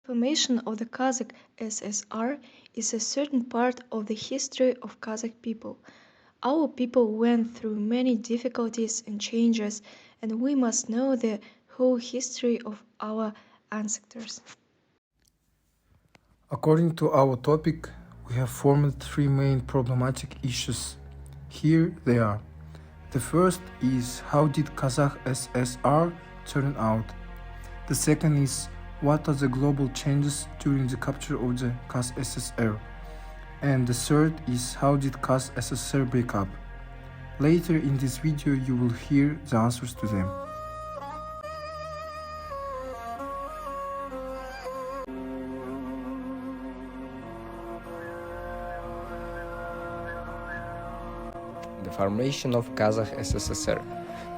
Formation of the Kazakh SSR is a certain part of the history of Kazakh people. Our people went through many difficulties and changes, and we must know the whole history of our ancestors. According to our topic, we have formed three main problematic issues. Here they are. The first is how did Kazakh SSR turn out? The second is what are the global changes during the capture of the Kaz SSR? And the third is how did Kaz SSR break up? Later in this video you will hear the answers to them. The formation of Kazakh SSR.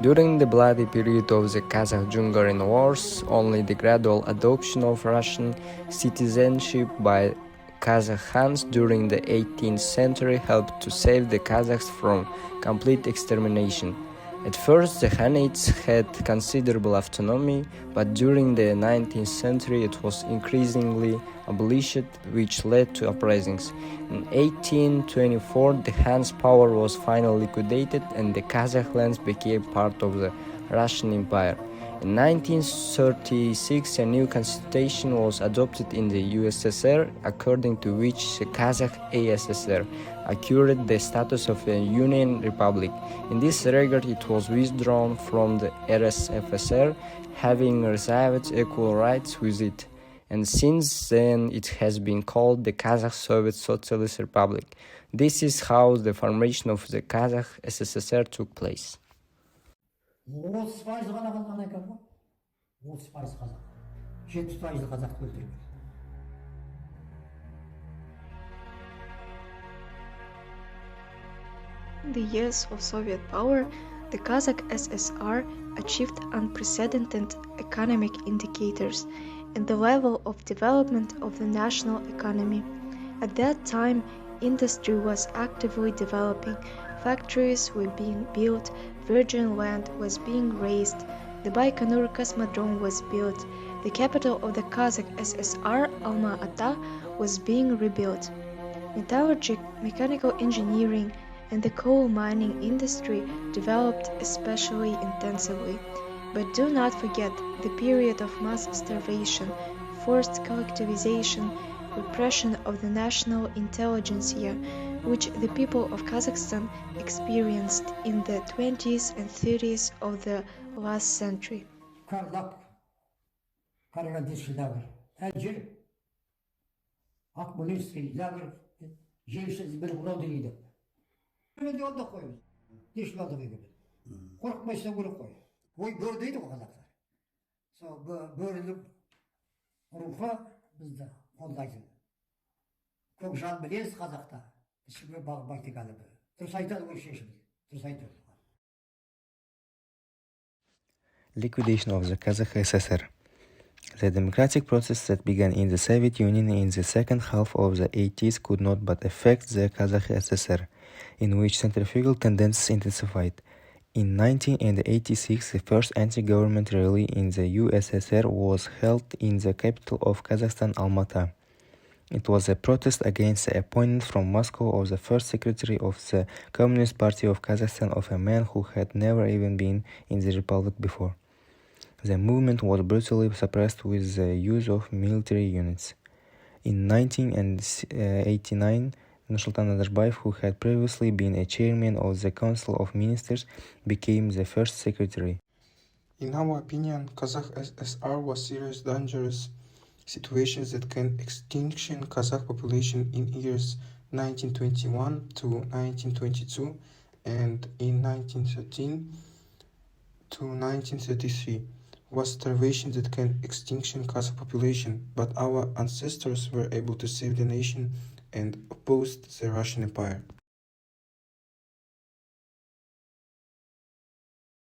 During the bloody period of the Kazakh-Jungarian Wars, only the gradual adoption of Russian citizenship by Kazakh Khans during the 18th century helped to save the Kazakhs from complete extermination. At first, the Khanates had considerable autonomy, but during the 19th century it was increasingly abolished, which led to uprisings. In 1824, the Khan's power was finally liquidated and the Kazakh lands became part of the Russian Empire. In 1936, a new constitution was adopted in the USSR, according to which the Kazakh ASSR acquired the status of a union republic. In this regard, it was withdrawn from the RSFSR, having reserved equal rights with it. And since then, it has been called the Kazakh Soviet Socialist Republic. This is how the formation of the Kazakh SSR took place. 30% ғана қалған екен ғой. 30% қазақ. 70% қазақты өлтірген. In the years of Soviet power, the Kazakh SSR achieved unprecedented economic indicators and the level of development of the national economy. At that time, industry was actively developing, factories were being built, virgin land was being raised, the Baikonur Cosmodrome was built, the capital of the Kazakh SSR, Alma-Ata, was being rebuilt. Metallurgic, mechanical engineering, and the coal mining industry developed especially intensively. But do not forget the period of mass starvation, forced collectivization, repression of the national intelligentsia, which the people of Kazakhstan experienced in the 20s and 30s of the last century. Ой, бөр дейді ғой қазақтар. Сол бөрілік рухы бізді қолдайтын. Көк жан білесіз қазақта. Ішіме бағынбайды екен әлі. Дұрыс айтады ғой шешімді. Дұрыс айтады. Liquidation of the Kazakh SSR. The democratic process that began in the Soviet Union in the second half of the 80s could not but affect the Kazakh SSR, in which centrifugal tendencies intensified. In 1986, the first anti-government rally in the USSR was held in the capital of Kazakhstan, Almaty. It was a protest against the appointment from Moscow of the first secretary of the Communist Party of Kazakhstan, of a man who had never even been in the republic before. The movement was brutally suppressed with the use of military units. In 1989, Nursultan Nazarbayev, who had previously been a chairman of the Council of Ministers, became the first secretary. In our opinion, Kazakh SSR was serious dangerous situations that can extinction Kazakh population in years 1921 to 1922 and in 1913 to 1933 was starvation that can extinction Kazakh population, but our ancestors were able to save the nation and opposed the Russian Empire.